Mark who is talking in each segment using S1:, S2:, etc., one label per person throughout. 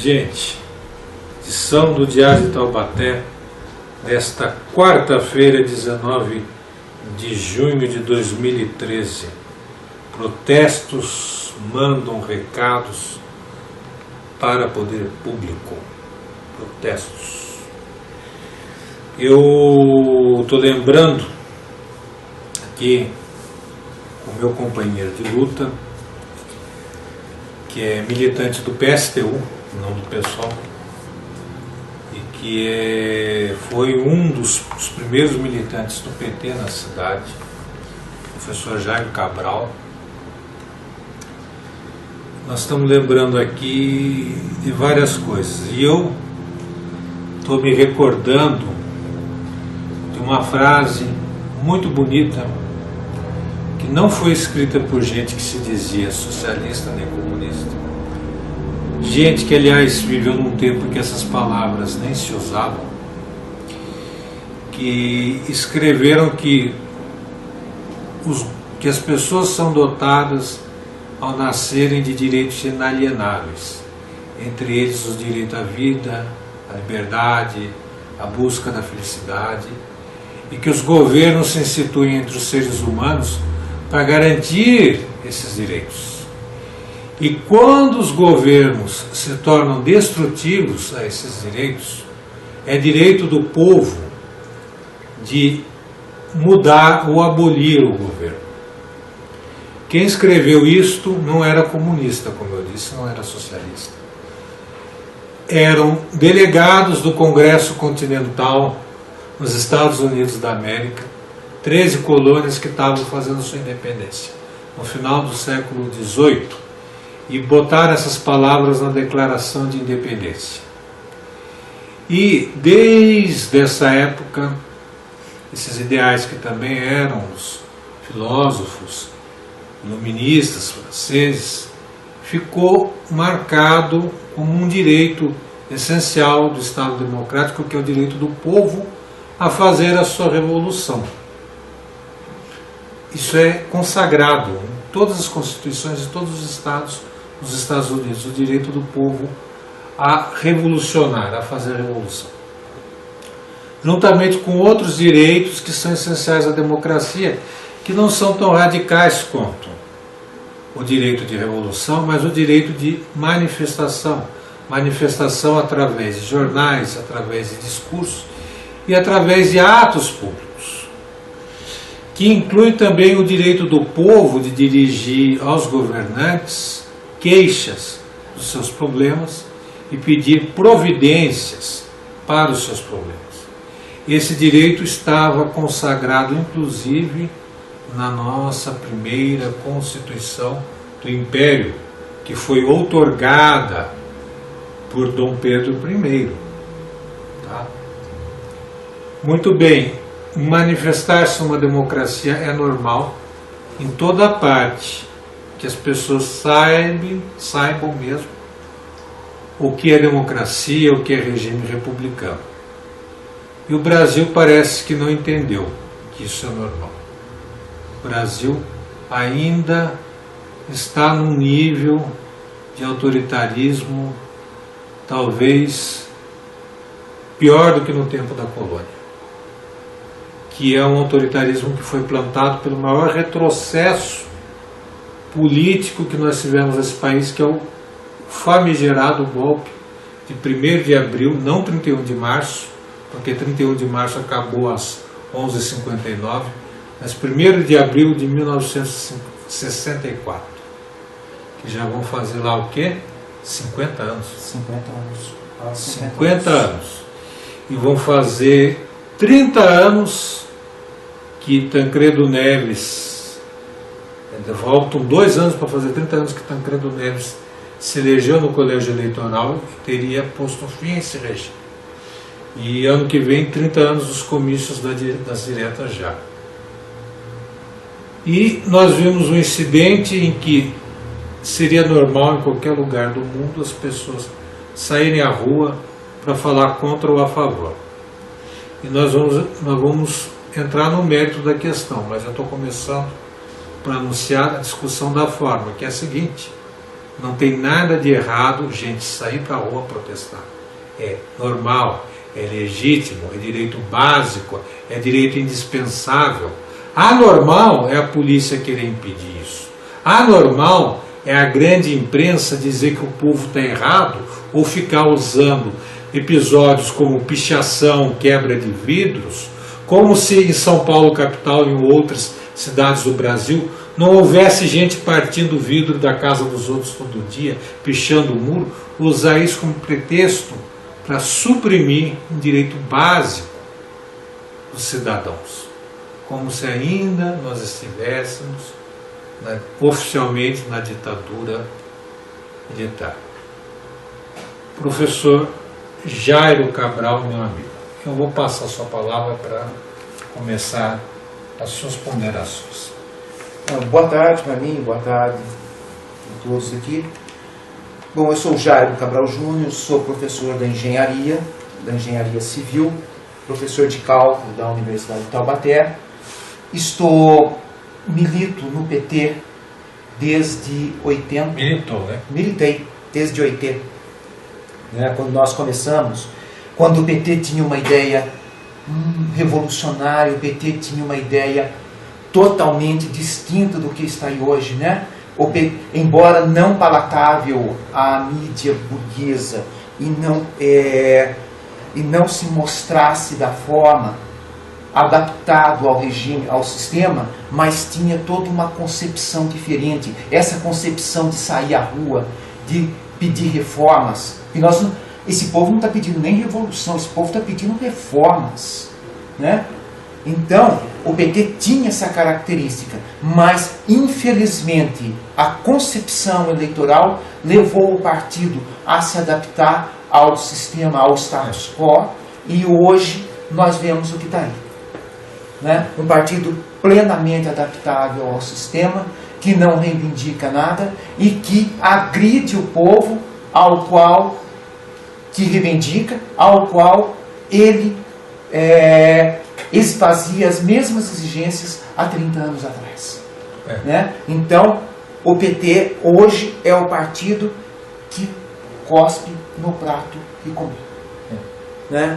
S1: Gente, edição do Diário de Taubaté, nesta quarta-feira, 19 de junho de 2013. Protestos mandam recados para poder público. Protestos. Eu estou lembrando aqui o meu companheiro de luta, que é militante do PSTU, não do PSOL, e que foi um dos primeiros militantes do PT na cidade, o professor Jairo Cabral. Nós estamos lembrando aqui de várias coisas, e eu estou me recordando de uma frase muito bonita, que não foi escrita por gente que se dizia socialista nem comunista, gente que aliás viveu num tempo em que essas palavras nem se usavam, que escreveram que as pessoas são dotadas ao nascerem de direitos inalienáveis, entre eles os direitos à vida, à liberdade, à busca da felicidade, e que os governos se instituem entre os seres humanos para garantir esses direitos. E quando os governos se tornam destrutivos a esses direitos, é direito do povo de mudar ou abolir o governo. Quem escreveu isto não era comunista, como eu disse, não era socialista. Eram delegados do Congresso Continental nos Estados Unidos da América, 13 colônias que estavam fazendo sua independência no final do século XVIII, e botaram essas palavras na Declaração de Independência. E desde essa época, esses ideais que também eram os filósofos iluministas franceses, ficou marcado como um direito essencial do Estado democrático, que é o direito do povo a fazer a sua revolução. Isso é consagrado em todas as constituições de todos os estados dos Estados Unidos, o direito do povo a revolucionar, a fazer a revolução. Juntamente com outros direitos que são essenciais à democracia, que não são tão radicais quanto o direito de revolução, mas o direito de manifestação. Manifestação através de jornais, através de discursos e através de atos públicos, que inclui também o direito do povo de dirigir aos governantes queixas dos seus problemas e pedir providências para os seus problemas. Esse direito estava consagrado, inclusive, na nossa primeira Constituição do Império, que foi outorgada por Dom Pedro I. Tá? Muito bem, manifestar-se uma democracia é normal em toda parte, que as pessoas saibam mesmo o que é democracia, o que é regime republicano. E o Brasil parece que não entendeu que isso é normal. O Brasil ainda está num nível de autoritarismo talvez pior do que no tempo da colônia, que é um autoritarismo que foi plantado pelo maior retrocesso político que nós tivemos nesse país, que é o famigerado golpe de 1º de abril, não 31 de março, porque 31 de março acabou às 11h59, mas 1º de abril de 1964, que já vão fazer lá o quê? 50 anos. 50 anos. E vão fazer 30 anos que Tancredo Neves, faltam 2 anos para fazer 30 anos que Tancredo Neves se elegeu no colégio eleitoral e teria posto fim a esse regime. E ano que vem, 30 anos dos comícios das diretas já. E nós vimos um incidente em que seria normal em qualquer lugar do mundo as pessoas saírem à rua para falar contra ou a favor. E nós vamos entrar no mérito da questão, mas eu estou começando para anunciar a discussão da forma, que é a seguinte: Não tem nada de errado gente sair para a rua protestar. É normal, é legítimo, é direito básico, é direito indispensável. Anormal é a polícia querer impedir isso. Anormal é a grande imprensa dizer que o povo está errado ou ficar usando episódios como pichação, quebra de vidros, como se em São Paulo capital e em outras cidades do Brasil não houvesse gente partindo o vidro da casa dos outros todo dia, pichando o muro, usar isso como pretexto para suprimir um direito básico dos cidadãos, como se ainda nós estivéssemos oficialmente na ditadura militar. Professor Jairo Cabral, meu amigo, eu vou passar a sua palavra para começar as suas ponderações.
S2: Boa tarde para mim, boa tarde a todos aqui. Bom, eu sou o Jairo Cabral Júnior, sou professor da Engenharia Civil, professor de cálculo da Universidade de Taubaté. Milito no PT desde 80.
S1: Militou, né?
S2: Militei desde 80. Quando nós começamos, quando o PT tinha uma ideia revolucionária, o PT tinha uma ideia totalmente distinta do que está aí hoje, né? Embora não palatável à mídia burguesa e não se mostrasse da forma adaptado ao regime, ao sistema, mas tinha toda uma concepção diferente. Essa concepção de sair à rua, de pedir reformas. E esse povo não está pedindo nem revolução, esse povo está pedindo reformas, né? Então, o PT tinha essa característica, mas, infelizmente, a concepção eleitoral levou o partido a se adaptar ao sistema, ao status quo, e hoje nós vemos o que está aí. Um partido plenamente adaptável ao sistema, que não reivindica nada e que agride o povo que reivindica, ao qual ele fazia as mesmas exigências há 30 anos atrás. Então, o PT hoje é o partido que cospe no prato e come.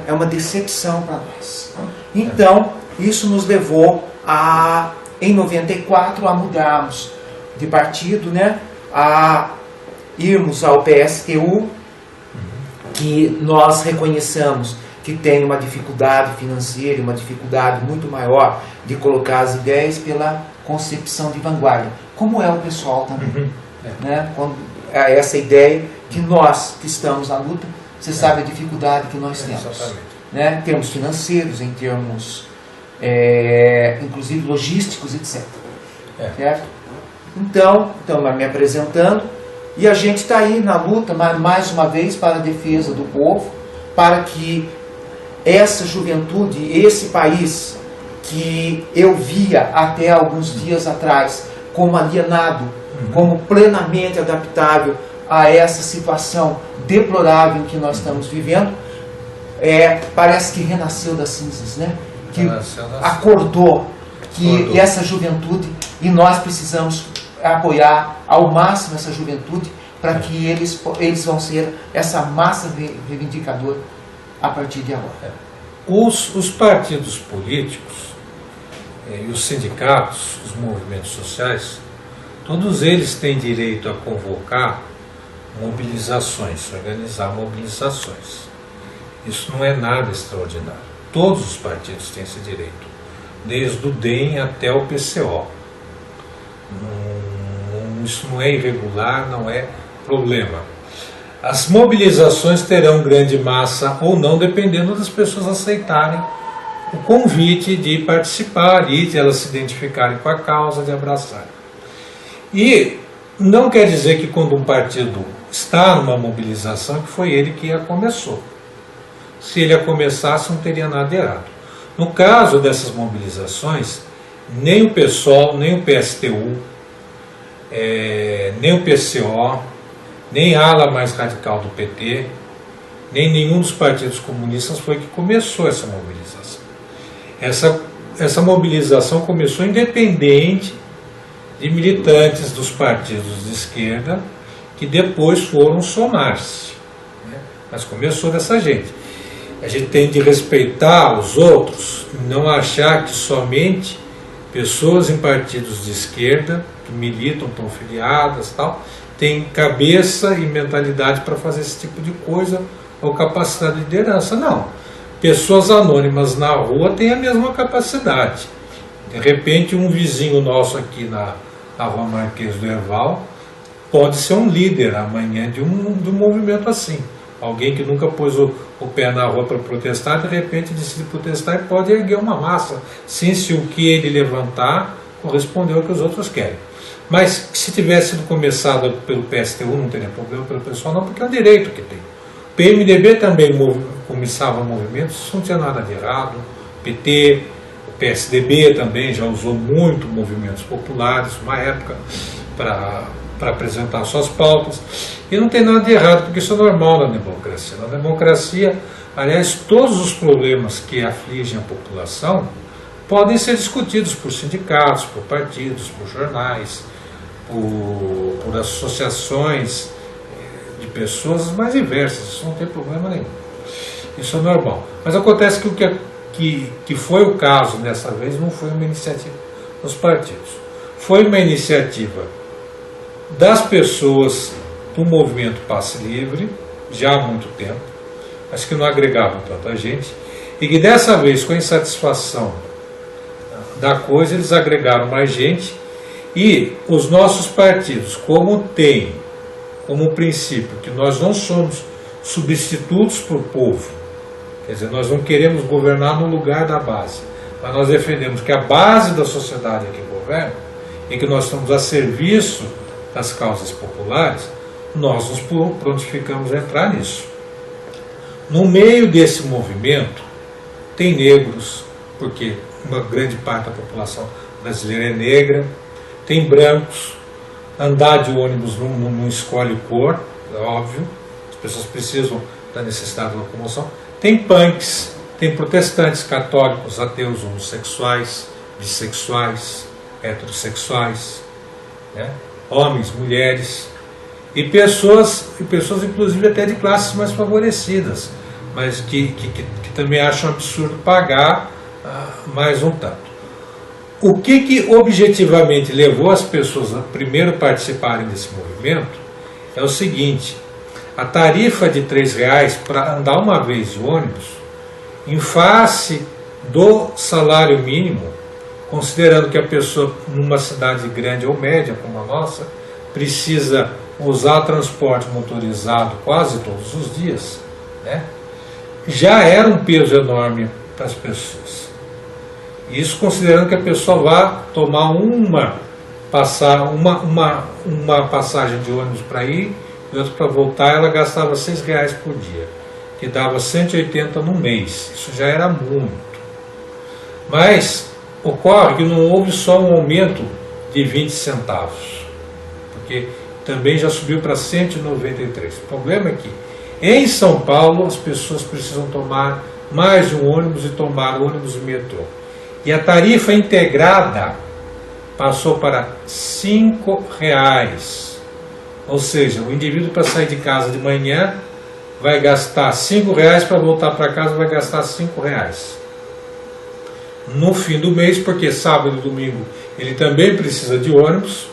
S2: É uma decepção para nós. Então, isso nos levou em 94 a mudarmos de partido, a irmos ao PSTU, que nós reconheçamos que tem uma dificuldade financeira, uma dificuldade muito maior de colocar as ideias pela concepção de vanguarda, como é o pessoal também. Quando essa ideia que nós que estamos na luta, você sabe a dificuldade que nós temos. Em termos financeiros, em termos inclusive logísticos, etc. Certo? Então, me apresentando, e a gente está aí na luta, mais uma vez, para a defesa do povo, para que essa juventude, esse país que eu via até alguns dias atrás como alienado, como plenamente adaptável a essa situação deplorável que nós estamos vivendo, parece que renasceu das cinzas, que acordou que essa juventude, e nós precisamos apoiar ao máximo essa juventude para que eles vão ser essa massa reivindicadora a partir de agora.
S1: Os partidos políticos e os sindicatos, os movimentos sociais, todos eles têm direito a convocar mobilizações, organizar mobilizações. Isso não é nada extraordinário. Todos os partidos têm esse direito, desde o DEM até o PCO. Isso não é irregular, não é problema. As mobilizações terão grande massa ou não, dependendo das pessoas aceitarem o convite de participar e de elas se identificarem com a causa, de abraçarem. E não quer dizer que quando um partido está numa mobilização, que foi ele que a começou. Se ele a começasse, não teria nada de errado. No caso dessas mobilizações, nem o PSOL, nem o PSTU, nem o PCO, nem a ala mais radical do PT, nem nenhum dos partidos comunistas foi que começou essa mobilização. Essa mobilização começou independente de militantes dos partidos de esquerda que depois foram somar-se, né? Mas começou dessa gente. A gente tem de respeitar os outros, não achar que somente pessoas em partidos de esquerda, que militam, estão filiadas, tal, têm cabeça e mentalidade para fazer esse tipo de coisa ou capacidade de liderança. Não. Pessoas anônimas na rua têm a mesma capacidade. De repente, um vizinho nosso aqui na Rua Marquês do Herval pode ser um líder amanhã de um movimento assim. Alguém que nunca pôs o pé na rua para protestar, de repente decide protestar e pode erguer uma massa, sim, se o que ele levantar corresponder ao que os outros querem. Mas se tivesse sido começado pelo PSTU, não teria problema pelo pessoal, não, porque é um direito que tem. O PMDB também começava movimentos, isso não tinha nada de errado. O PT, o PSDB também já usou muito movimentos populares, uma época, para apresentar suas pautas. E não tem nada de errado, porque isso é normal na democracia. Na democracia, aliás, todos os problemas que afligem a população podem ser discutidos por sindicatos, por partidos, por jornais, por associações de pessoas mais diversas. Isso não tem problema nenhum. Isso é normal. Mas acontece que o que foi o caso dessa vez não foi uma iniciativa dos partidos. Foi uma iniciativa das pessoas do movimento Passe Livre, já há muito tempo, mas que não agregavam tanta gente, e que dessa vez, com a insatisfação da coisa, eles agregaram mais gente, e os nossos partidos, como tem como princípio que nós não somos substitutos para o povo, quer dizer, nós não queremos governar no lugar da base, mas nós defendemos que a base da sociedade é que governa, e que nós estamos a serviço das causas populares, nós nos prontificamos a entrar nisso. No meio desse movimento, tem negros, porque uma grande parte da população brasileira é negra, tem brancos, andar de ônibus não escolhe cor, é óbvio, as pessoas precisam da necessidade de locomoção, tem punks, tem protestantes, católicos, ateus, homossexuais, bissexuais, heterossexuais, né? Homens, mulheres, e pessoas inclusive até de classes mais favorecidas, mas que também acham absurdo pagar mais um tanto. O que objetivamente levou as pessoas a primeiro participarem desse movimento é o seguinte: a tarifa de R$3 para andar uma vez de ônibus, em face do salário mínimo, considerando que a pessoa numa cidade grande ou média como a nossa precisa usar transporte motorizado quase todos os dias, né? Já era um peso enorme para as pessoas. Isso considerando que a pessoa vá tomar uma passagem de ônibus para ir e outra para voltar, ela gastava R$6 por dia, que dava 180 no mês. Isso já era muito. Mas ocorre que não houve só um aumento de 20 centavos, porque também já subiu para 193. O problema é que em São Paulo as pessoas precisam tomar mais de um ônibus e tomar ônibus e metrô. E a tarifa integrada passou para R$5. Ou seja, o indivíduo para sair de casa de manhã vai gastar R$5, para voltar para casa vai gastar R$5. No fim do mês, porque sábado e domingo ele também precisa de ônibus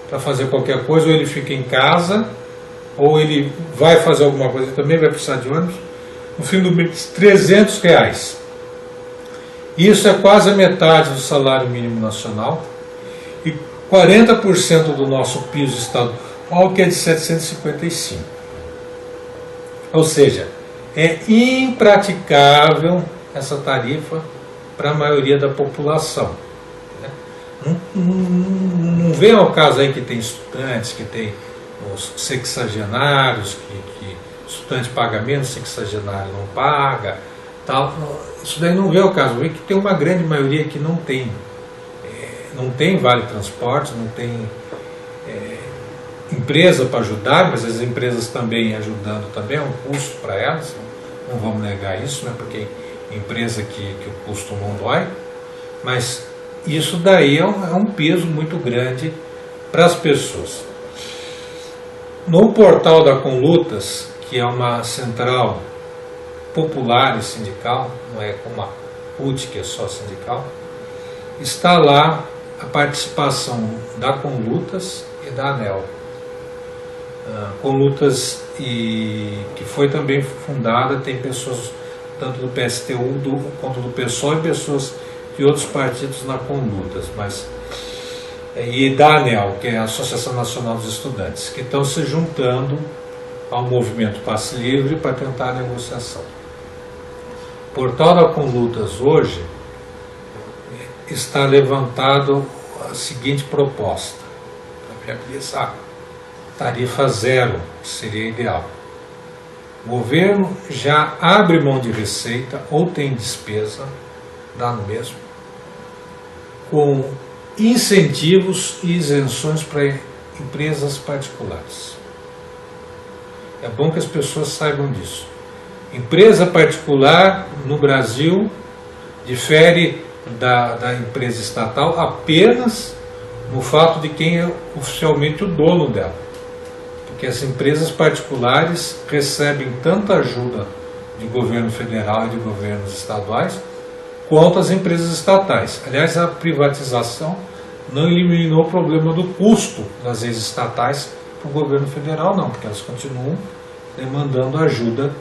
S1: para fazer qualquer coisa, ou ele fica em casa, ou ele vai fazer alguma coisa e também vai precisar de ônibus. No fim do mês, R$300. Isso é quase a metade do salário mínimo nacional e 40% do nosso piso estadual, que é de 755. Ou seja, é impraticável essa tarifa para a maioria da população. Não vem ao caso aí que tem estudantes, que tem os sexagenários, que estudante paga menos, sexagenário não paga, tal. Isso daí não vê o caso, vê que tem uma grande maioria que não tem vale transporte, não tem empresa para ajudar, mas as empresas também ajudando também é um custo para elas, não vamos negar isso, né, porque empresa que o custo não dói, mas isso daí é um peso muito grande para as pessoas. No portal da Conlutas, que é uma central popular e sindical, não é como a CUT, que é só sindical, está lá a participação da Conlutas e da ANEEL. Conlutas, que foi também fundada, tem pessoas tanto do PSTU quanto do PSOL e pessoas de outros partidos na Conlutas, e da ANEEL, que é a Associação Nacional dos Estudantes, que estão se juntando ao movimento Passe Livre para tentar a negociação. O portal da Conlutas hoje está levantado a seguinte proposta para viabilizar: tarifa zero seria ideal. O governo já abre mão de receita ou tem despesa, dá no mesmo, com incentivos e isenções para empresas particulares. É bom que as pessoas saibam disso. Empresa particular no Brasil difere da empresa estatal apenas no fato de quem é oficialmente o dono dela. Porque as empresas particulares recebem tanta ajuda de governo federal e de governos estaduais quanto as empresas estatais. Aliás, a privatização não eliminou o problema do custo das ex-estatais para o governo federal, não, porque elas continuam demandando ajuda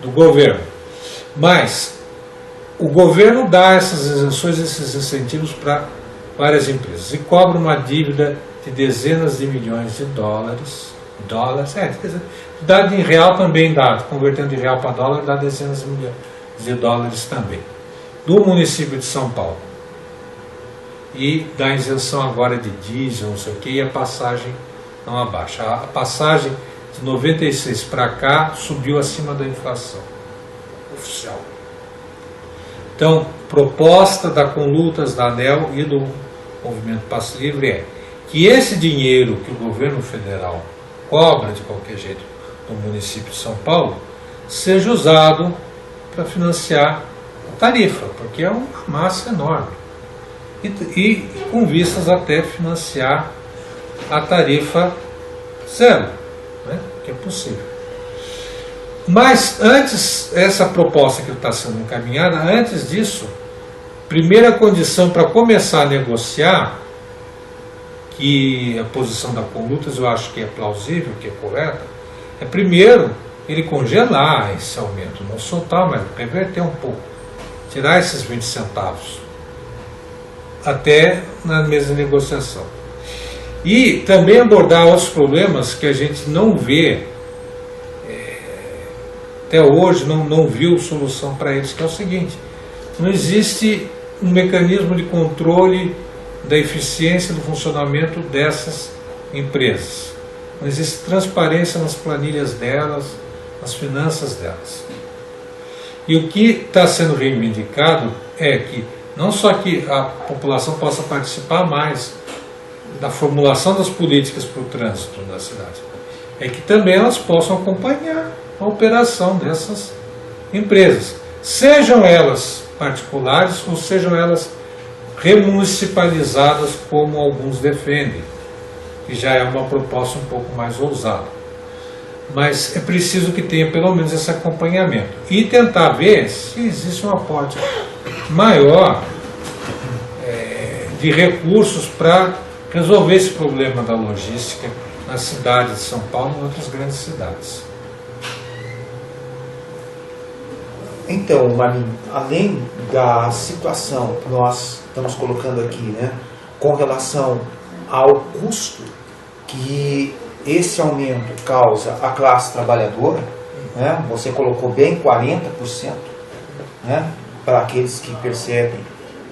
S1: do governo. Mas o governo dá essas isenções, esses incentivos para várias empresas e cobra uma dívida de dezenas de milhões de dólares, dá em real também dá, convertendo de real para dólar, dá dezenas de milhões de dólares também, do município de São Paulo. E dá isenção agora de diesel, não sei o que, e a passagem não abaixa. A passagem de 96 para cá subiu acima da inflação oficial. Então, proposta da Conlutas, da ANEEL e do Movimento Passe Livre é que esse dinheiro que o governo federal cobra de qualquer jeito no município de São Paulo seja usado para financiar a tarifa, porque é uma massa enorme. E com vistas até financiar a tarifa zero, né, que é possível. Mas antes, essa proposta que está sendo encaminhada, antes disso, primeira condição para começar a negociar, que a posição da Conlutas eu acho que é plausível, que é correta, é primeiro ele congelar esse aumento, não soltar, mas reverter um pouco, tirar esses 20 centavos, até na mesa de negociação. E também abordar outros problemas que a gente não vê, até hoje não viu solução para eles, que é o seguinte: não existe um mecanismo de controle da eficiência do funcionamento dessas empresas. Não existe transparência nas planilhas delas, nas finanças delas. E o que está sendo reivindicado é que não só que a população possa participar mais da formulação das políticas para o trânsito na cidade, é que também elas possam acompanhar a operação dessas empresas, sejam elas particulares ou sejam elas remunicipalizadas, como alguns defendem, que já é uma proposta um pouco mais ousada. Mas é preciso que tenha pelo menos esse acompanhamento e tentar ver se existe um aporte maior de recursos para resolver esse problema da logística na cidade de São Paulo e em outras grandes cidades.
S2: Então, Marlene, além da situação que nós estamos colocando aqui, né, com relação ao custo que esse aumento causa à classe trabalhadora, né, você colocou bem 40%, né, para aqueles que percebem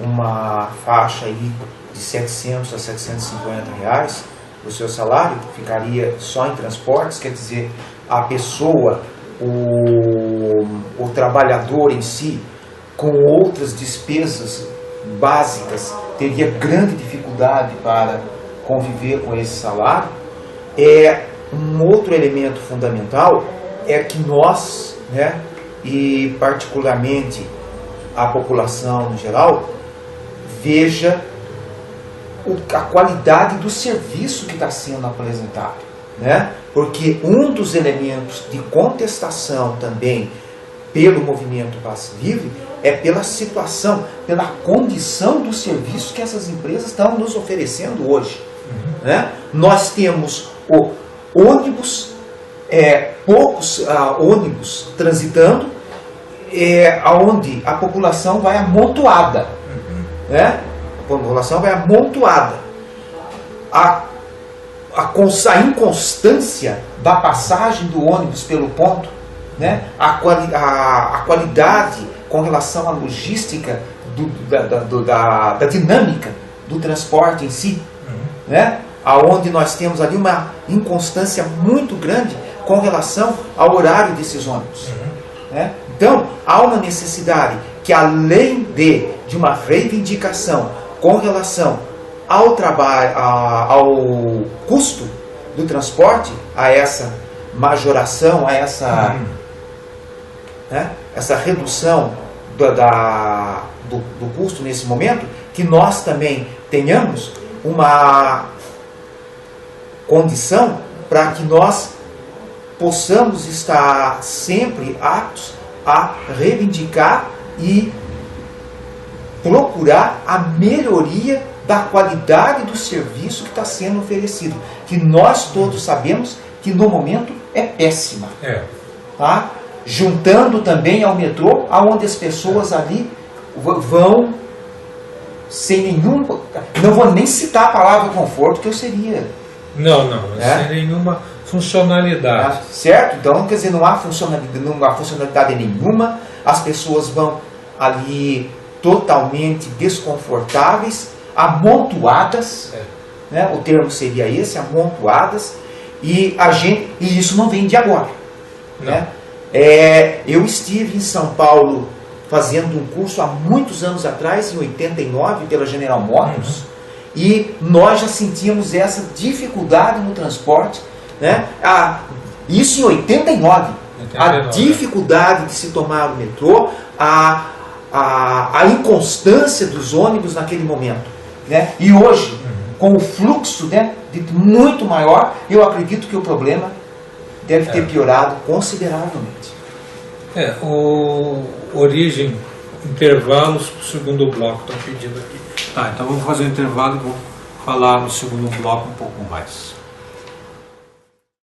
S2: uma faixa aí de 700 a 750 reais, o seu salário ficaria só em transportes, quer dizer, a pessoa, o trabalhador em si, com outras despesas básicas, teria grande dificuldade para conviver com esse salário. Um outro elemento fundamental é que nós, né, e particularmente a população no geral, veja a qualidade do serviço que está sendo apresentado. né? Porque um dos elementos de contestação também pelo movimento Passe Livre é pela situação, pela condição do serviço que essas empresas estão nos oferecendo hoje. Né? Nós temos o ônibus, poucos ônibus transitando, onde a população vai amontoada. Né? A população vai amontoada. A inconstância da passagem do ônibus pelo ponto, né? A qualidade com relação à logística da dinâmica do transporte em si, né? Aonde nós temos ali uma inconstância muito grande com relação ao horário desses ônibus. Né? Então, há uma necessidade que, além de uma reivindicação com relação ao trabalho, ao custo do transporte, a essa majoração, a essa, né, essa redução do custo nesse momento, que nós também tenhamos uma condição para que nós possamos estar sempre aptos a reivindicar e procurar a melhoria da qualidade do serviço que está sendo oferecido, que nós todos sabemos que no momento é péssima. Tá? Juntando também ao metrô, onde as pessoas ali vão sem nenhum... Não vou nem citar a palavra conforto, que eu seria...
S1: sem nenhuma funcionalidade.
S2: Certo? Então, quer dizer, não há funcionalidade nenhuma, as pessoas vão ali totalmente desconfortáveis, amontoadas, né? O termo seria esse, amontoadas, e isso não vem de agora. Né? Eu estive em São Paulo fazendo um curso há muitos anos atrás, em 89, pela General Motors, e nós já sentíamos essa dificuldade no transporte, né? Isso em 89, a dificuldade de se tomar o metrô, a inconstância dos ônibus naquele momento. Né? E hoje, com o fluxo, né, muito maior, eu acredito que o problema deve ter piorado consideravelmente.
S1: Origem, intervalos para o segundo bloco, estão pedindo aqui. Tá, então vamos fazer um intervalo e vou falar no segundo bloco um pouco mais.